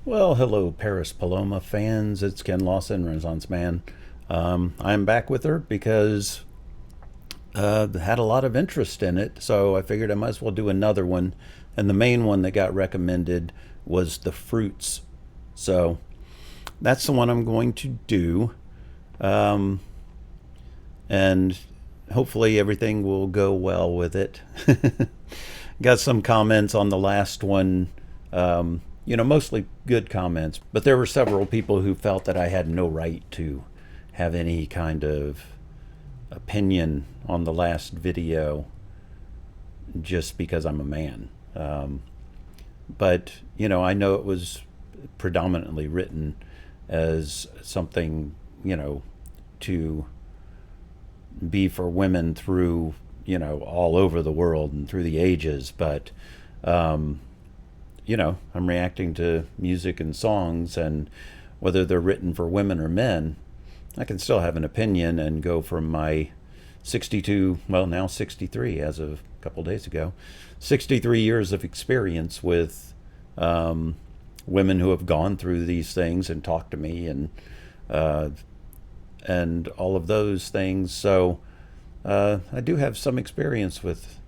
Well, hello, Paris Paloma fans. It's Ken Lawson, Renaissance Man. I'm back with her because had a lot of interest in it, so I figured I might as well do another one. And the main one that got recommended was the fruits. So that's the one I'm going to do. And hopefully everything will go well with it. Got some comments on the last one. Mostly good comments, but there were several people who felt that I had no right to have any kind of opinion on the last video just because I'm a man. But I know it was predominantly written as something, to be for women through, all over the world and through the ages. But, I'm reacting to music and songs, and whether they're written for women or men, I can still have an opinion and go from my 62, well, now 63 as of a couple days ago, 63 years of experience with women who have gone through these things and talked to me and all of those things. So I do have some experience with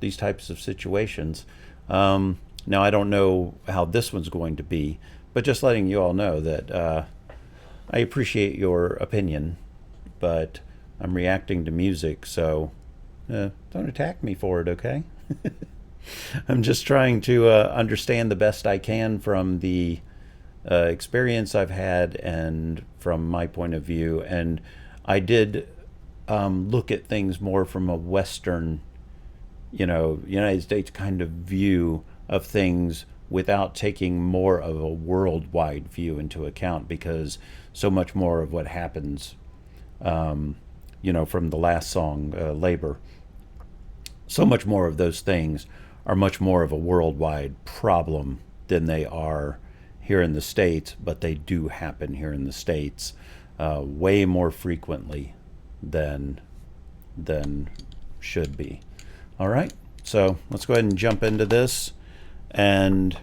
these types of situations. Now, I don't know how this one's going to be, but just letting you all know that I appreciate your opinion, but I'm reacting to music, so don't attack me for it, okay? I'm just trying to understand the best I can from the experience I've had and from my point of view. And I did look at things more from a Western, United States kind of view of things without taking more of a worldwide view into account, because so much more of what happens, from the last song, Labor, so much more of those things are much more of a worldwide problem than they are here in the States, but they do happen here in the States way more frequently than should be. All right, so let's go ahead and jump into this, and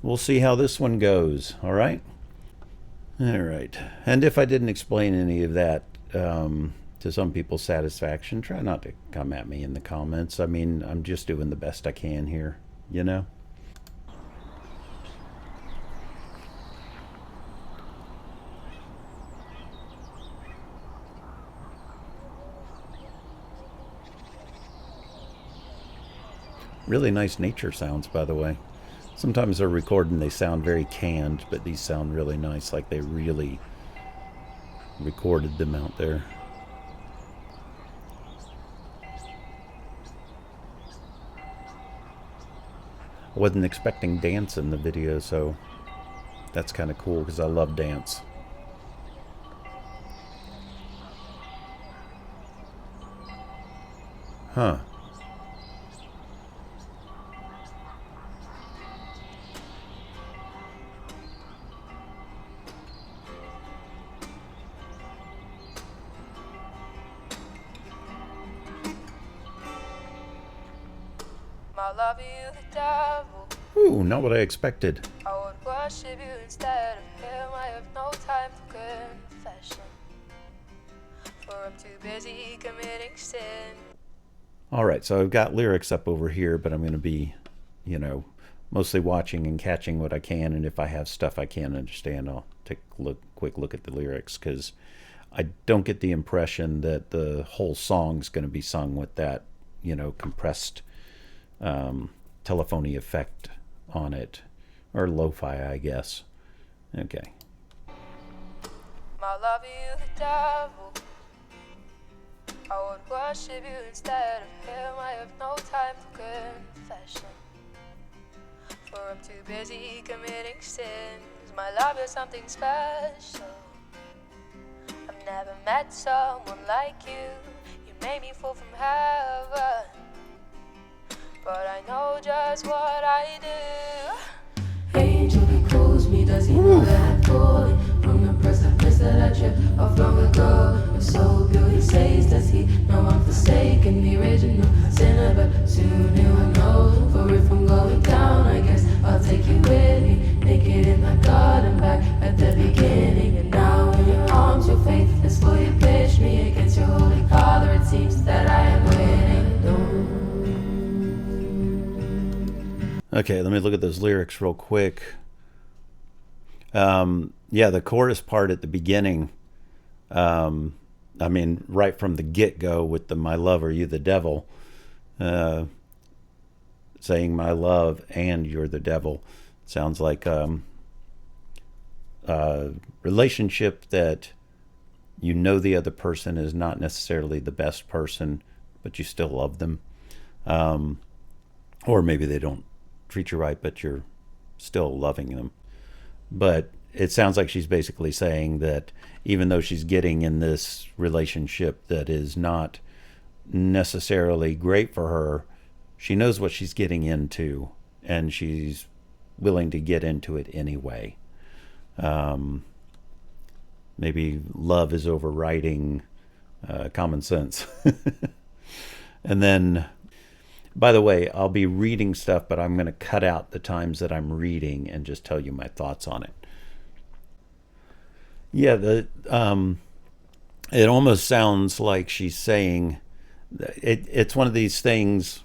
we'll see how this one goes. All right. And if I didn't explain any of that to some people's satisfaction, try not to come at me in the comments. I mean, I'm just doing the best I can here, Really nice nature sounds, by the way. Sometimes they're recording, they sound very canned, but these sound really nice, like they really recorded them out there. I wasn't expecting dance in the video, so that's kind of cool because I love dance. Huh. Love you, the devil. Ooh, not what I expected. I would worship you instead of him. I have no time for confession, for I'm too busy committing sin. All right, so I've got lyrics up over here, but I'm going to be, mostly watching and catching what I can, and if I have stuff I can't understand, I'll take a quick look at the lyrics, because I don't get the impression that the whole song's going to be sung with that, compressed telephony effect on it, or lo-fi, I guess. Okay. My love you, the devil. I would worship you instead of him. I have no time for confession, for I'm too busy committing sins. My love is something special. I've never met someone like you. You made me fall from heaven, but I know just what I do. Angel, he calls me, does he know that I'm falling from the precipice that I tripped off long ago? If so, beauty says, does he know I'm forsaken, the original sinner? But soon he'll know, for if I'm going down, I guess I'll take you with me, naked in my garden. starting back at the beginning. And now in your arms, your faith is full. You pitch me against your holy father. It seems that I am winning. Okay, let me look at those lyrics real quick. Yeah, the chorus part at the beginning, I mean, right from the get-go with the "My love, are you the devil?" Saying "my love" and "you're the devil" sounds like a relationship that you know the other person is not necessarily the best person, but you still love them. Or maybe they don't treat you right, but you're still loving them. But it sounds like she's basically saying that even though she's getting in this relationship that is not necessarily great for her, she knows what she's getting into, and she's willing to get into it anyway. Maybe love is overriding common sense. And then, by the way, I'll be reading stuff, but I'm going to cut out the times that I'm reading and just tell you my thoughts on it. Yeah, it almost sounds like she's saying, it's one of these things,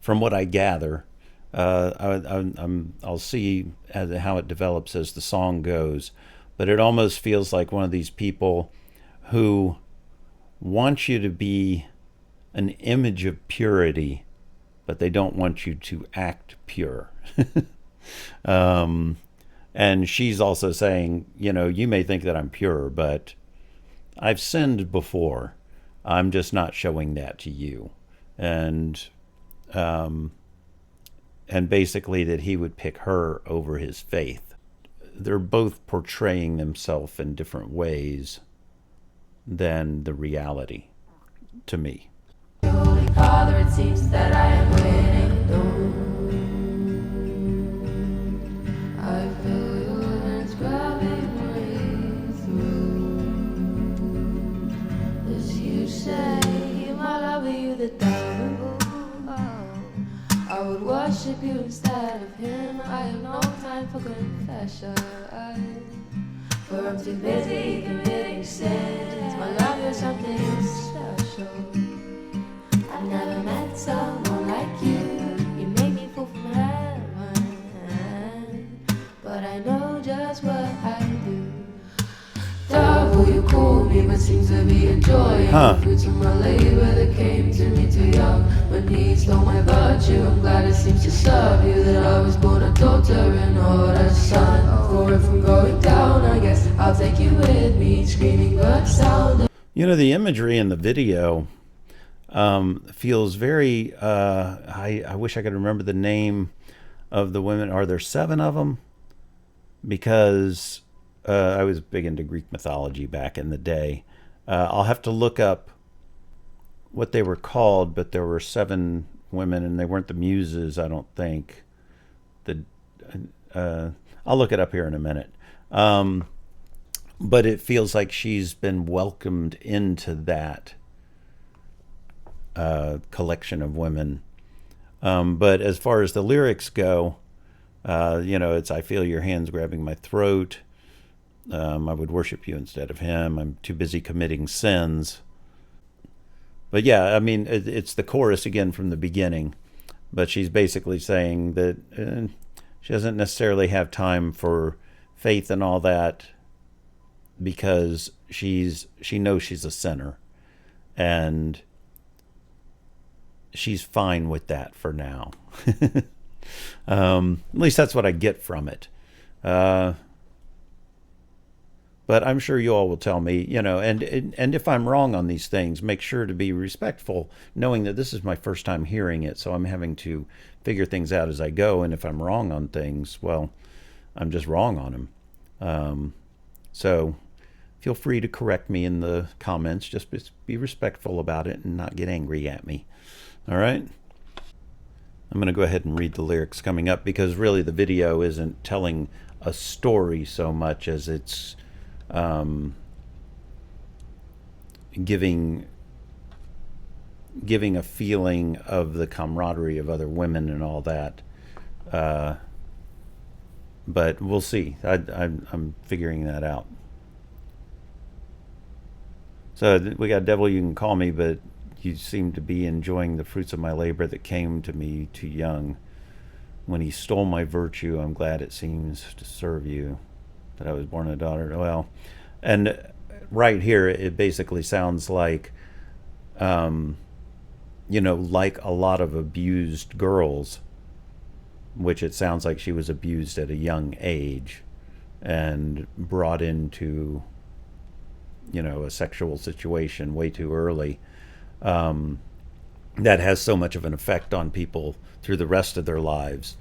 from what I gather, I'll see how it develops as the song goes, but it almost feels like one of these people who want you to be an image of purity, but they don't want you to act pure. And she's also saying, you know, you may think that I'm pure, but I've sinned before. I'm just not showing that to you. And basically that he would pick her over his faith. They're both portraying themselves in different ways than the reality, to me. Holy Father, it seems that I am winning. I feel your hands grabbing me through. As you say, my love, are you the devil? I would worship you instead of him. I have no time for confession, for I'm too busy committing sins. My love is something special. I've never met someone like you. You made me fall from heaven, but I know just what I do. Devil, you call me, but seems to be enjoying the fruits of my labor that came to me too young. When he stole my virtue, I'm glad it seems to serve you that I was born a daughter and not a son. For if I'm going down, I guess I'll take you with me, screaming bird sound. You know, the imagery in the video feels very, I wish I could remember the name of the women. Are there 7 of them? Because I was big into Greek mythology back in the day. I'll have to look up what they were called, but there were 7 women, and they weren't the muses, I don't think. I'll look it up here in a minute. But it feels like she's been welcomed into that collection of women. But as far as the lyrics go, you know, it's, I feel your hands grabbing my throat. I would worship you instead of him. I'm too busy committing sins. But yeah, I mean, it's the chorus again from the beginning. But she's basically saying that she doesn't necessarily have time for faith and all that, because she knows she's a sinner. And she's fine with that for now. At least that's what I get from it. But I'm sure you all will tell me, you know, and if I'm wrong on these things, make sure to be respectful, knowing that this is my first time hearing it, so I'm having to figure things out as I go. And if I'm wrong on things, well, I'm just wrong on them. So feel free to correct me in the comments. Just be respectful about it and not get angry at me. All right? I'm going to go ahead and read the lyrics coming up, because really the video isn't telling a story so much as it's giving a feeling of the camaraderie of other women and all that. but we'll see. I'm figuring that out. So we got devil you can call me, but you seem to be enjoying the fruits of my labor that came to me too young. When he stole my virtue, I'm glad it seems to serve you that I was born a daughter. Well, and right here, it basically sounds like, like a lot of abused girls, which it sounds like she was abused at a young age and brought into, a sexual situation way too early. That has so much of an effect on people through the rest of their lives.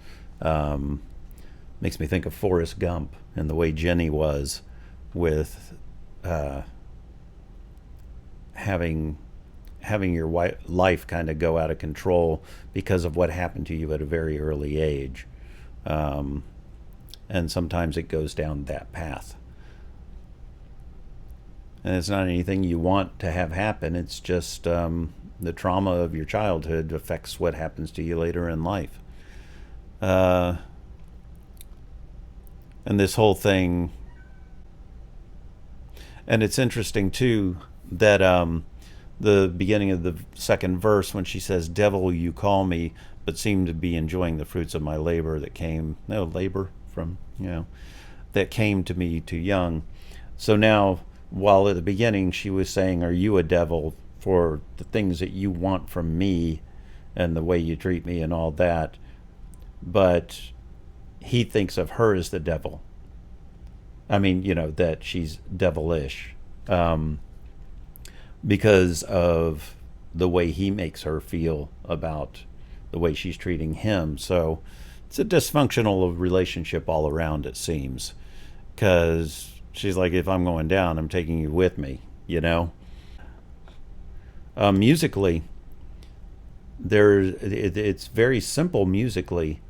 Makes me think of Forrest Gump and the way Jenny was with having your life kind of go out of control because of what happened to you at a very early age. And sometimes it goes down that path. And it's not anything you want to have happen. It's just the trauma of your childhood affects what happens to you later in life. And this whole thing, and it's interesting too that the beginning of the second verse, when she says, "Devil, you call me, but seem to be enjoying the fruits of my labor that came," that came to me too young. So now, while at the beginning she was saying, "Are you a devil for the things that you want from me and the way you treat me and all that?" But he thinks of her as the devil. I mean, that she's devilish because of the way he makes her feel about the way she's treating him. So it's a dysfunctional relationship all around, it seems, because she's like, if I'm going down, I'm taking you with me, Musically, it's very simple musically,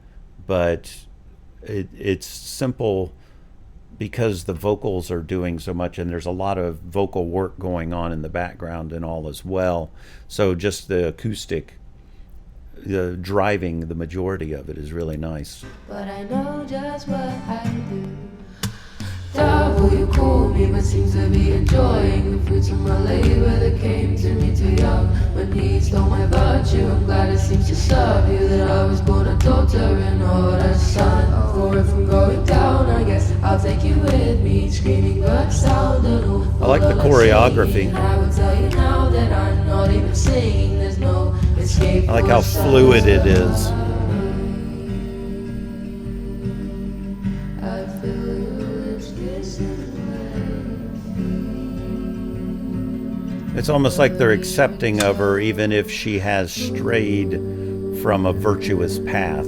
but it's simple because the vocals are doing so much, and there's a lot of vocal work going on in the background and all as well. So just the acoustic, driving the majority of it is really nice. But I know just what I do. Devil, you call me, but seems to be enjoying the fruits of my labor that came to me too young. When he stole my virtue, I'm glad it seems to serve you that I was born a daughter and not a son. For if I'm going down, I guess I'll take you with me, screaming bird sound and all. I like the choreography. I would tell you now that I'm not even singing. There's no escape. I like how fluid it is. It's almost like they're accepting of her even if she has strayed from a virtuous path.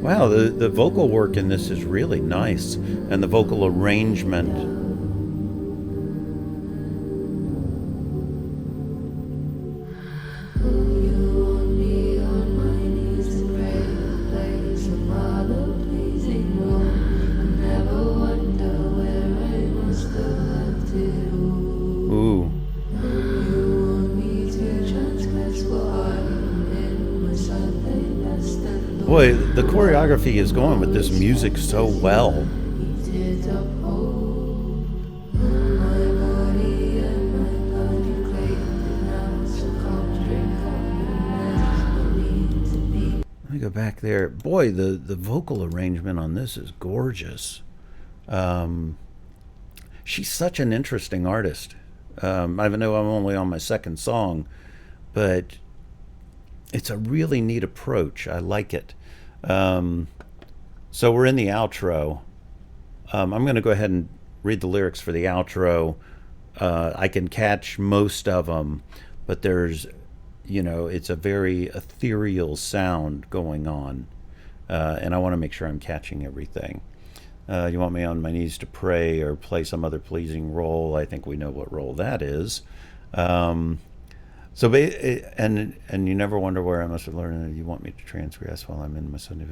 Wow, the vocal work in this is really nice, and the vocal arrangement. Boy, the choreography is going with this music so well. Let me go back there. Boy, the vocal arrangement on this is gorgeous. She's such an interesting artist. I know I'm only on my second song, but it's a really neat approach. I like it. So we're in the outro. I'm going to go ahead and read the lyrics for the outro. I can catch most of them, but there's, it's a very ethereal sound going on. And I want to make sure I'm catching everything. You want me on my knees to pray or play some other pleasing role? I think we know what role that is. So, and you never wonder where I must have learned that you want me to transgress while I'm in my Sunday.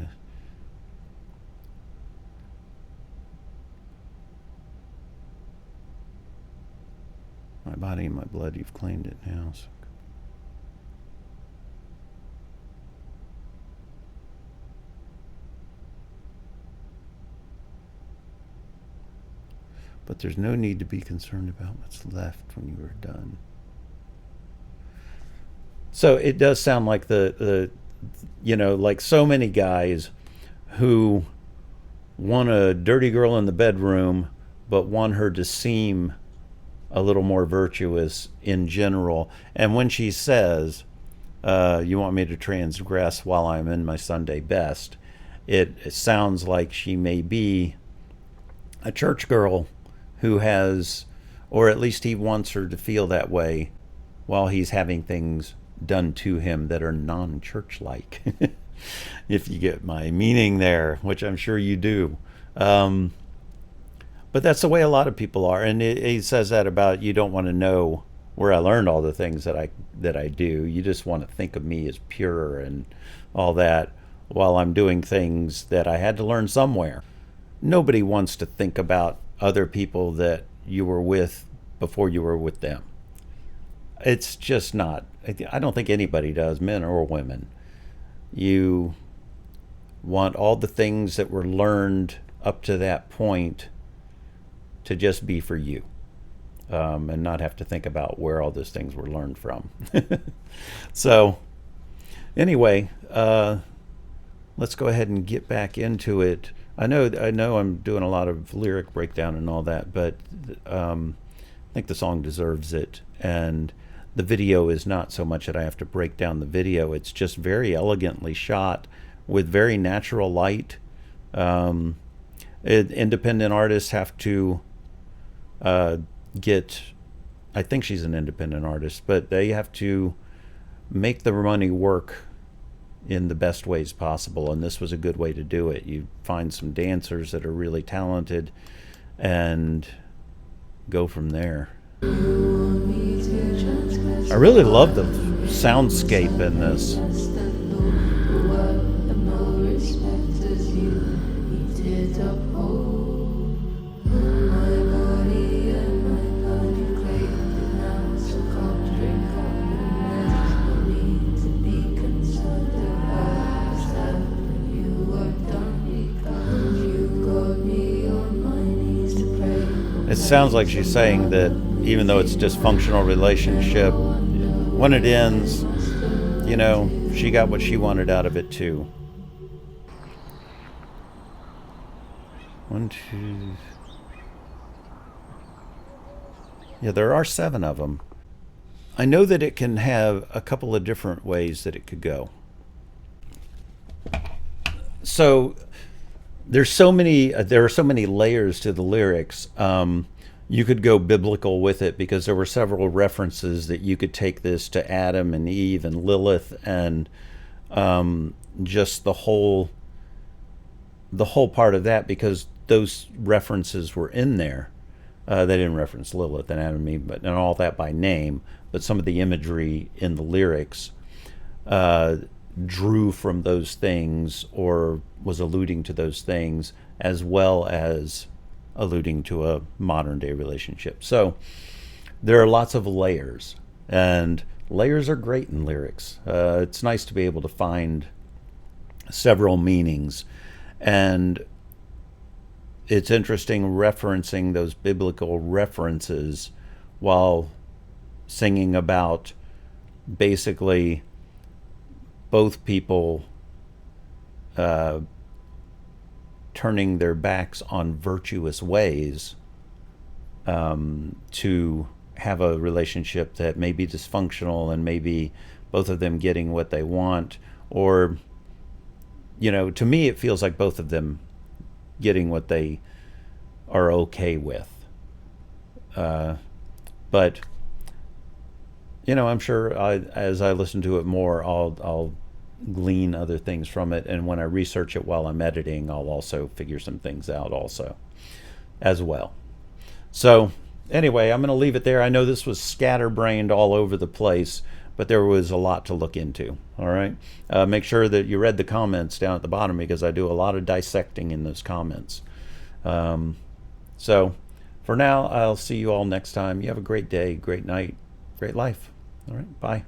My body and my blood, you've claimed it now. So. But there's no need to be concerned about what's left when you are done. So it does sound like the like so many guys who want a dirty girl in the bedroom, but want her to seem a little more virtuous in general. And when she says, you want me to transgress while I'm in my Sunday best, it sounds like she may be a church girl who has, or at least he wants her to feel that way while he's having things done to him that are non-church-like. If you get my meaning there, which I'm sure you do. But that's the way a lot of people are. And he says that about, you don't want to know where I learned all the things that I do. You just want to think of me as pure and all that, while I'm doing things that I had to learn somewhere. Nobody wants to think about other people that you were with before you were with them. It's just not. I don't think anybody does, men or women. You want all the things that were learned up to that point to just be for you, and not have to think about where all those things were learned from. So anyway, let's go ahead and get back into it. I know I'm doing a lot of lyric breakdown and all that, but I think the song deserves it. And the video is not so much that I have to break down the video. It's just very elegantly shot with very natural light. Independent artists have to get, I think she's an independent artist, but they have to make the money work in the best ways possible, and this was a good way to do it. You find some dancers that are really talented and go from there. I really love the soundscape in this. It sounds like she's saying that even though it's a dysfunctional relationship, when it ends, she got what she wanted out of it too. 1, 2. Yeah, there are 7 of them. I know that it can have a couple of different ways that it could go. So there are so many layers to the lyrics. You could go biblical with it, because there were several references that you could take this to Adam and Eve and Lilith, and just the whole part of that, because those references were in there. They didn't reference Lilith and Adam and Eve, and all that by name, but some of the imagery in the lyrics drew from those things, or was alluding to those things, as well as alluding to a modern day relationship. So there are lots of layers, and layers are great in lyrics. It's nice to be able to find several meanings, and it's interesting referencing those biblical references while singing about basically both people turning their backs on virtuous ways to have a relationship that may be dysfunctional, and maybe both of them getting what they want, or to me it feels like both of them getting what they are okay with. But I'm sure as I listen to it more, I'll glean other things from it, and when I research it while I'm editing, I'll also figure some things out also as well. So anyway, I'm going to leave it there. I know this was scatterbrained all over the place, but there was a lot to look into. All right, make sure that you read the comments down at the bottom, because I do a lot of dissecting in those comments. So For now, I'll see you all next time. You have a great day, great night, great life. All right, bye.